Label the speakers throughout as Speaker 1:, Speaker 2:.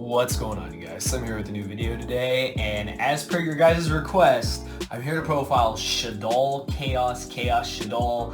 Speaker 1: What's going on, you guys? So I'm here with a new video today, and as per your guys' request, I'm here to profile SHADDOLL, Chaos, SHADDOLL,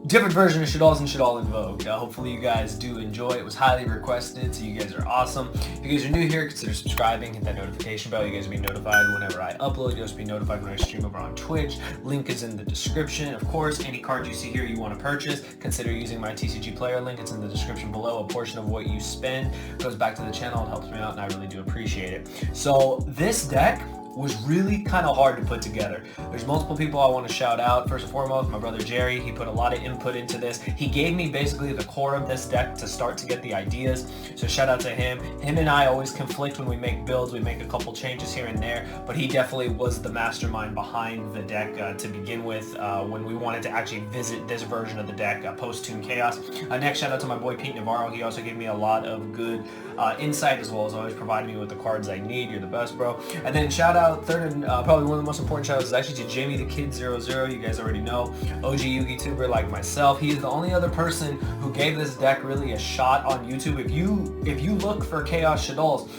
Speaker 1: different version of SHADDOLL's and SHADDOLL in Vogue. Hopefully you guys do enjoy. It was highly requested, so you guys are awesome. If you guys are new here, consider subscribing, hit that notification bell. You guys will be notified whenever I upload. You'll also be notified when I stream over on Twitch. Link is in the description. Of course, any cards you see here you want to purchase, consider using my TCG player link. It's in the description below. A portion of what you spend goes back to the channel. It helps me out, and I really do appreciate it. So this deck was really kind of hard to put together. There's multiple people I want to shout out. First and foremost, my brother Jerry. He put a lot of input into this. He gave me basically the core of this deck to start to get the ideas. So shout out to him. Him and I always conflict when we make builds. We make a couple changes here and there, but he definitely was the mastermind behind the deck to begin with when we wanted to actually visit this version of the deck post-Toon Chaos. Next, shout out to my boy Pete Navarro. He also gave me a lot of good insight, as well as always providing me with the cards I need. You're the best, bro. And then shout out, third and probably one of the most important shout outs is actually to Jamie the Kid 00. You guys already know, OG Yugi tuber like myself. He is the only other person who gave this deck really a shot on YouTube. If you look for Chaos SHADDOLLs,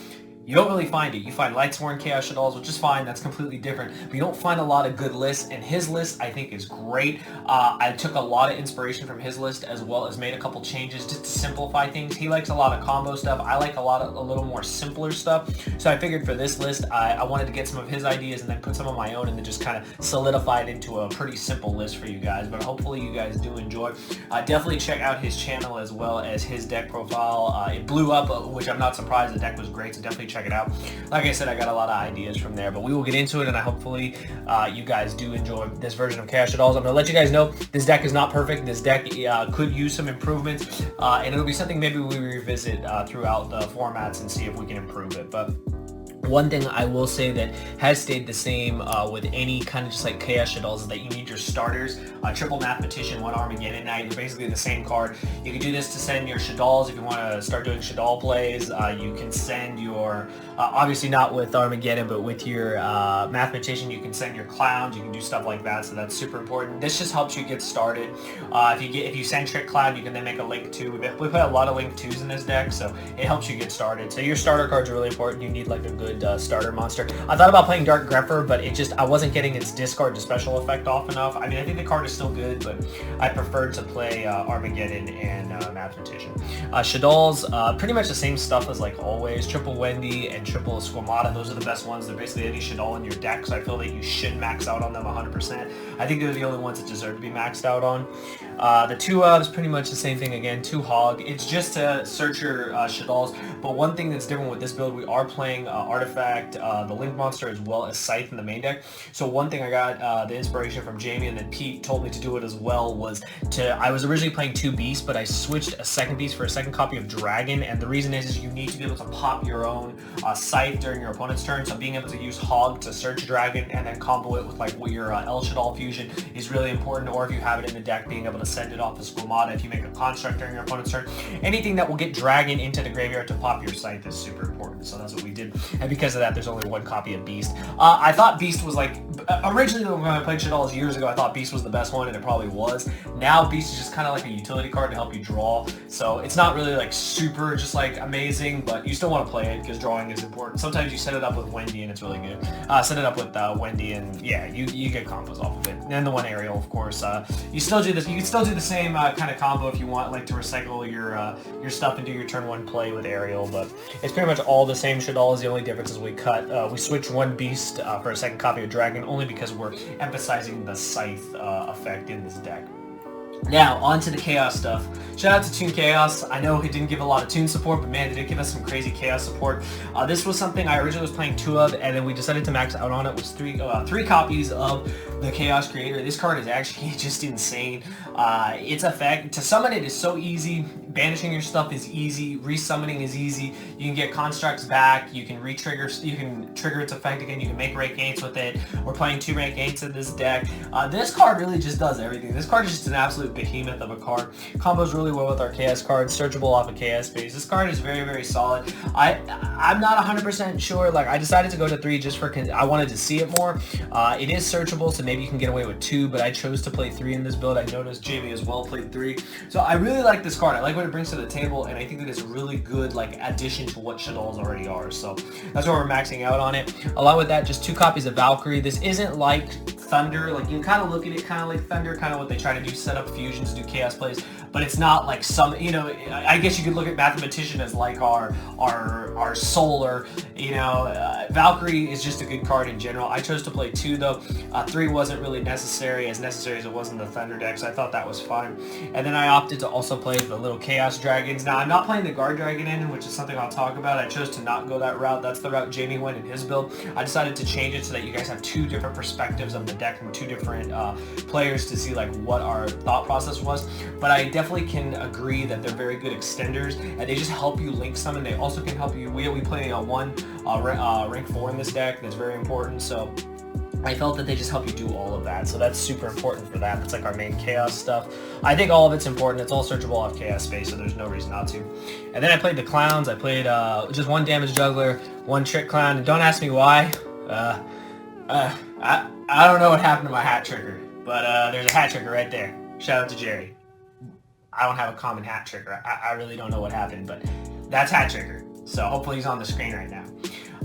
Speaker 1: you don't really find it. You find Lightsworn Chaos SHADDOLLs, which is fine. That's completely different. But you don't find a lot of good lists, and his list, I think, is great. I took a lot of inspiration from his list, as well as made a couple changes just to simplify things. He likes a lot of combo stuff. I like a little more simpler stuff. So I figured for this list, I wanted to get some of his ideas and then put some of my own, and then just kind of solidify it into a pretty simple list for you guys. But hopefully you guys do enjoy. Definitely check out his channel as well as his deck profile. It blew up, which I'm not surprised. The deck was great, so definitely check it out. Like I said, I got a lot of ideas from there, but we will get into it, and hopefully you guys do enjoy this version of Chaos SHADDOLLs. I'm going to let you guys know this deck is not perfect. This deck could use some improvements, and it'll be something maybe we revisit throughout the formats and see if we can improve it. But one thing I will say that has stayed the same with any kind of just like Chaos SHADDOLLs is that you need your starters. Triple Mathematician, one Armageddon Knight. They're basically the same card. You can do this to send your SHADDOLLs if you want to start doing SHADDOLL plays. You can send your, obviously not with Armageddon, but with your Mathematician, you can send your Clowns. You can do stuff like that, so that's super important. This just helps you get started. If you send Trick Clown, you can then make a Link 2. We put a lot of Link 2s in this deck, so it helps you get started. So your starter cards are really important. You need like a good starter monster. I thought about playing Dark Grepher, but I wasn't getting its discard to special effect off enough. I mean, I think the card is still good, but I preferred to play Armageddon and Mathematician. SHADDOLLs, pretty much the same stuff as like always. Triple Wendy and Triple Squamata, those are the best ones. They're basically any SHADDOLL in your deck, so I feel that you should max out on them 100%. I think they're the only ones that deserve to be maxed out on. The two is pretty much the same thing again, 2 Hog. It's just to search your SHADDOLLs, but one thing that's different with this build, we are playing Artifact, the Link Monster, as well as Scythe in the main deck. So one thing I got the inspiration from Jamie, and then Pete told me to do it as well, was I was originally playing 2 Beasts, but I switched a second Beast for a second copy of Dragon, and the reason is you need to be able to pop your own Scythe during your opponent's turn, so being able to use Hog to search Dragon and then combo it with like your El SHADDOLL fusion is really important, or if you have it in the deck, being able to send it off the Squamata if you make a construct during your opponent's turn. Anything that will get Dragon into the graveyard to pop your Scythe is super important, so that's what we did, and because of that, there's only 1 copy of Beast. I thought Beast was like, originally when I played SHADDOLLs years ago, I thought Beast was the best one, and it probably was. Now Beast is just kind of like a utility card to help you draw, so it's not really like super just like amazing, but you still want to play it because drawing is important. Sometimes you set it up with Wendy and it's really good. Set it up with Wendy and yeah, you get combos off of it. And the one Ariel, of course. You still do this. You can still do the same kind of combo if you want, like to recycle your stuff and do your turn 1 play with Ariel, but it's pretty much all the same SHADDOLLs. The only difference is we switch 1 Beast for a second copy of Dragon, only because we're emphasizing the Scythe effect in this deck. Now, on to the Chaos stuff. Shout out to Toon Chaos. I know it didn't give a lot of Toon support, but man, they did give us some crazy Chaos support. This was something I originally was playing 2 of, and then we decided to max out on it. It was 3 copies of the Chaos Creator. This card is actually just insane. Its effect, to summon it is so easy. Banishing your stuff is easy. Resummoning is easy. You can get constructs back. You can trigger its effect again. You can make rank 8s with it. We're playing 2 rank 8s in this deck. This card really just does everything. This card is just an absolute behemoth of a card. Combos really well with our Chaos cards. Searchable off of Chaos base. This card is very, very solid. I'm not 100% sure. Like, I decided to go to 3 just for I wanted to see it more. It is searchable, so maybe you can get away with 2, but I chose to play 3 in this build. I noticed Jamie as well played 3. So I really like this card. I like what what it brings to the table, and I think that it's a really good like addition to what SHADDOLLs already are. So that's why we're maxing out on it. Along with that, just 2 copies of Valkyrie. This isn't like Thunder, like you kind of look at it kind of like Thunder, kind of what they try to do, set up fusions, do chaos plays, but it's not like some, you know, I guess you could look at Mathematician as like our Solar, you know. Valkyrie is just a good card in general. I chose to play 2 though. 3 wasn't really necessary as it was in the Thunder deck, so I thought that was fine. And then I opted to also play the little Chaos Dragons. Now I'm not playing the Guard Dragon engine, which is something I'll talk about. I chose to not go that route. That's the route Jamie went in his build. I decided to change it so that you guys have 2 different perspectives of the deck from 2 different players to see like what our thought process was. But I definitely can agree that they're very good extenders, and they just help you link summon. They also can help you. We play rank 4 in this deck. That's very important. So I felt that they just help you do all of that. So that's super important for that. That's like our main chaos stuff. I think all of it's important. It's all searchable off chaos space, so there's no reason not to. And then I played the clowns. I played just 1 damage juggler, 1 trick clown, and don't ask me why. I don't know what happened to my hat trigger, but there's a hat trigger right there. Shout out to Jerry. I don't have a common hat trigger. I really don't know what happened, but that's hat trigger. So hopefully he's on the screen right now.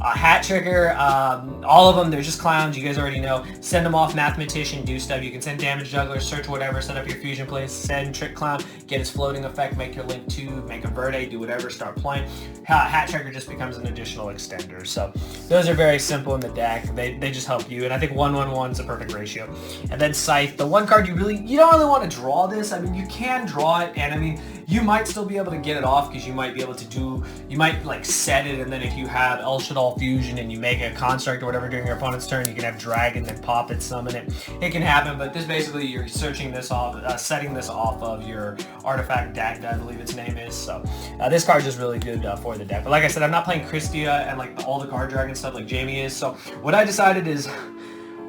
Speaker 1: Hat trigger, all of them, they're just clowns. You guys already know. Send them off Mathematician, do stuff. You can send damage juggler, search whatever, set up your fusion plays, send trick clown, get his floating effect, make your link 2, make a verde, do whatever, start playing. Hat trigger just becomes an additional extender. So those are very simple in the deck. They just help you, and I think 1-1-1 is a perfect ratio. And then Scythe, the one card you don't really want to draw this. I mean, you can draw it, and I mean, you might still be able to get it off because you might be able to do, you might like set it, and then if you have El Shaddol Fusion and you make a construct or whatever during your opponent's turn, you can have dragon, then pop it, summon it. It can happen, but this basically you're searching this off, setting this off of your artifact Dagda, I believe its name is. So this card is just really good for the deck. But like I said, I'm not playing Christia and like all the guard dragon stuff like Jamie is. So what I decided is,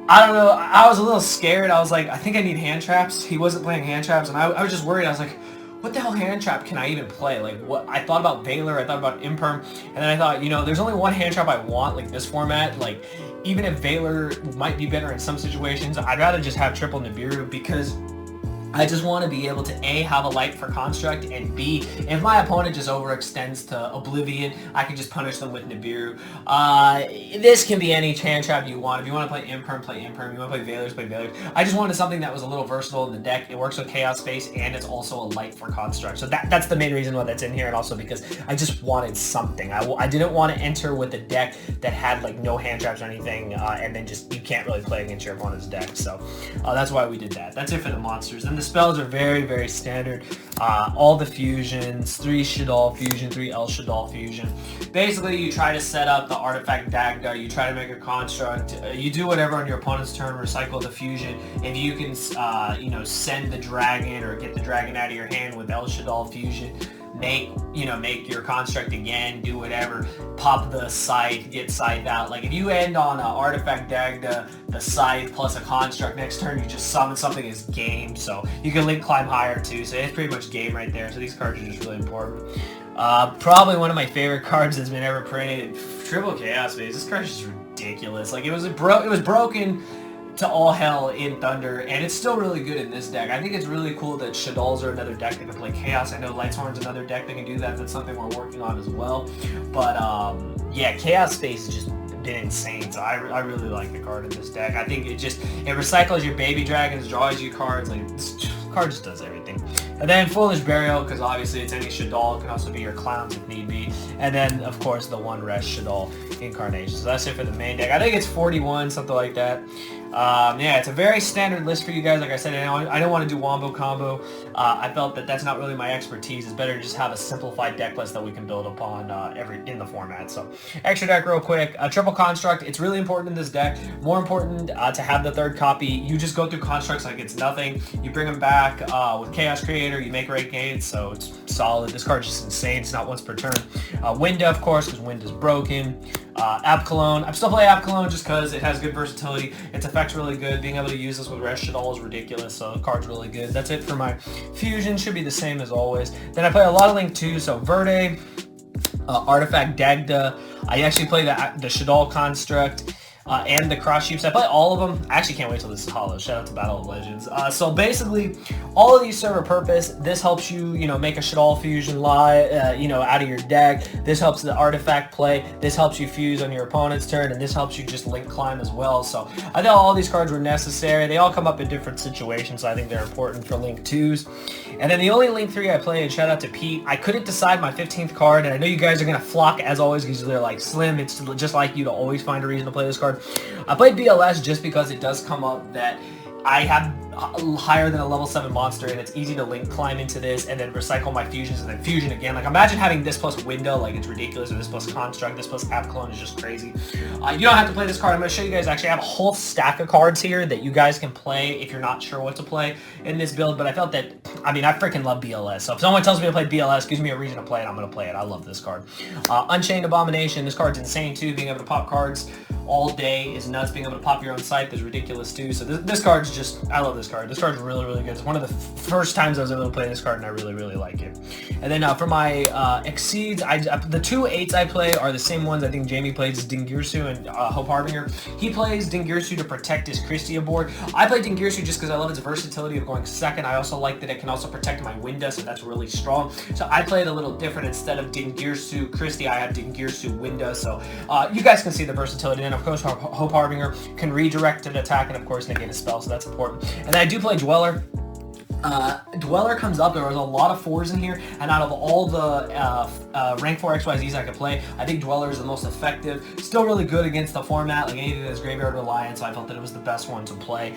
Speaker 1: I don't know, I was a little scared. I was like, I think I need hand traps. He wasn't playing hand traps, and I was just worried. I was like, what the hell hand trap can I even play? Like, what? I thought about Valor, I thought about Imperm, and then I thought, you know, there's only one hand trap I want, like this format. Like, even if Valor might be better in some situations, I'd rather just have triple Nibiru, because I just want to be able to A, have a light for construct, and B, if my opponent just overextends to Oblivion, I can just punish them with Nibiru. This can be any hand trap you want. If you want to play Imperm, play Imperm. You want to play Valors, play Valors. I just wanted something that was a little versatile in the deck. It works with Chaos Space, and it's also a light for construct. So that's the main reason why that's in here, and also because I just wanted something. I didn't want to enter with a deck that had like no hand traps or anything, and then just you can't really play against your opponent's deck. So that's why we did that. That's it for the monsters. Then the spells are very, very standard. All the fusions, 3 SHADDOLL fusion, 3 El Shaddol fusion. Basically, you try to set up the artifact Dagda, you try to make a construct, you do whatever on your opponent's turn, recycle the fusion. If you can, you know, send the dragon or get the dragon out of your hand with El Shaddol fusion, make your construct again, do whatever, pop the scythe, get scythe out. Like if you end on an artifact Dagda, the scythe plus a construct, next turn you just summon something, is game. So you can link climb higher too, so it's pretty much game right there. So these cards are just really important. Probably one of my favorite cards that's been ever printed, Triple Chaos Phase. This card is just ridiculous. Like it was broken to all hell in Thunder, and it's still really good in this deck. I think it's really cool that SHADDOLLs are another deck that can play Chaos. I know Lightsworn's another deck that can do that. That's something we're working on as well. But yeah, Chaos Space has just been insane, so I really like the card in this deck. I think it recycles your baby dragons, draws you cards. Like this card just does everything. And then Foolish Burial, because obviously it's any SHADDOLL. It can also be your clowns if need be. And then of course the one rest SHADDOLL incarnation. So that's it for the main deck. I think it's 41, something like that. Yeah, it's a very standard list for you guys. Like I said, I don't want to do Wombo Combo. I felt that that's not really my expertise. It's better to just have a simplified deck list that we can build upon in the format. So extra deck real quick. Triple Construct. It's really important in this deck. More important to have the 3rd copy. You just go through constructs like it's nothing. You bring them back with Chaos Creator. You make Renegades, so it's solid. This card's just insane. It's not once per turn. Winda, of course, because Wind is broken. App Cologne. I still play App Cologne just because it has good versatility. Its effect's really good. Being able to use this with Rest SHADDOLL is ridiculous, so the card's really good. That's it for my fusion. Should be the same as always. Then I play a lot of Link 2, so Verde, Artifact Dagda. I actually play the SHADDOLL construct. and the cross sheeps. I play all of them. I actually can't wait till this is hollow. Shout out to Battle of Legends. So basically, all of these serve a purpose. This helps you, make a Shaddol fusion lie, out of your deck. This helps the artifact play. This helps you fuse on your opponent's turn, and this helps you just link climb as well. So I thought all these cards were necessary. They all come up in different situations, so I think they're important for Link 2s. And then the only Link 3 I played, shout out to Pete, I couldn't decide my 15th card, and I know you guys are going to flock as always because they're like Slim. It's just like you to always find a reason to play this card. I played BLS just because it does come up that I have higher than a level 7 monster, and it's easy to link climb into this and then recycle my fusions and then fusion again. Like, imagine having this plus window, like it's ridiculous, or this plus construct, this plus app clone is just crazy. You don't have to play this card. I'm going to show you guys. Actually, I have a whole stack of cards here that you guys can play if you're not sure what to play in this build, but I felt that, I freaking love BLS. So if someone tells me to play BLS, gives me a reason to play it, I'm going to play it. I love this card. Unchained Abomination. This card's insane too. Being able to pop cards all day is nuts. Being able to pop your own scythe is ridiculous too. So this card's just, I love this card. This card's really, really good. It's one of the first times I was able to play this card, and I really, really like it. And then for my Exceeds, the 2 8s I play are the same ones I think Jamie plays, Dingirsu and Hope Harbinger. He plays Dingirsu to protect his Christia board. I play Dingirsu just because I love its versatility of going second. I also like that it can also protect my Winda, so that's really strong. So I play it a little different. Instead of Dingirsu Christie, I have Dingirsu Winda. So you guys can see the versatility. And of course, Hope Harbinger can redirect an attack and of course negate a spell, so that's important. And then I do play Dweller. Dweller comes up. There was a lot of 4s in here, and out of all the rank 4 XYZs I could play, I think Dweller is the most effective. Still really good against the format, like anything that's graveyard reliant, so I felt that it was the best one to play.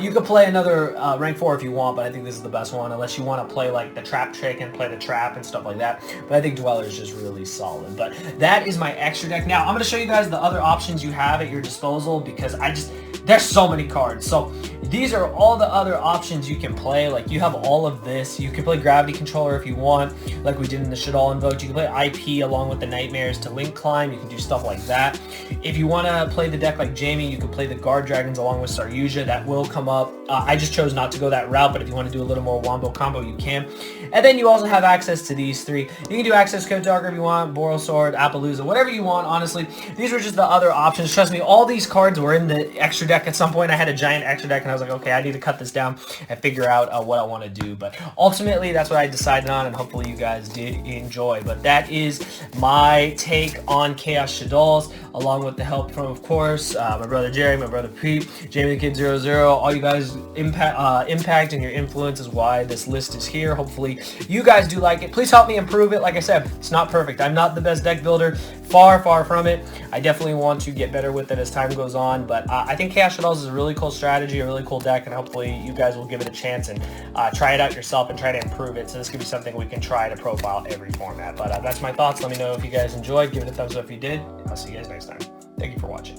Speaker 1: You could play another rank 4 if you want, but I think this is the best one, unless you want to play like the trap trick and play the trap and stuff like that. But I think Dweller is just really solid. But that is my extra deck. Now, I'm going to show you guys the other options you have at your disposal, because there's so many cards. So these are all the other options you can play. Like, you have all of this. You can play Gravity Controller if you want, like we did in the Shaddol Invoked. You can play IP along with the Nightmares to link climb. You can do stuff like that. If you want to play the deck like Jamie, you can play the Guard Dragons along with Saryuja. That will come up. I just chose not to go that route, but if you want to do a little more wombo combo, you can. And then you also have access to these 3. You can do Access Code Talker if you want, Boral Sword, Appaloosa, whatever you want, honestly. These were just the other options. Trust me, all these cards were in the extra deck at some point. I had a giant extra deck, and I was like, okay, I need to cut this down and figure out what I want to do. But ultimately, that's what I decided on, and hopefully you guys did enjoy. But that is my take on Chaos Shaddolls, along with the help from, of course, my brother Jerry, my brother Pete, Jamie the Kid 00. All you guys impact and your influence is why this list is here. Hopefully you guys do like it. Please help me improve it. Like I said, it's not perfect. I'm not the best deck builder. Far, far from it. I definitely want to get better with it as time goes on, but I think Chaos Shaddolls is a really cool strategy, a really cool deck, and hopefully you guys will give it a chance and try it out yourself and try to improve it. So this could be something we can try to profile every format. But that's my thoughts. Let me know if you guys enjoyed. Give it a thumbs up if you did. I'll see you guys next time. Thank you for watching.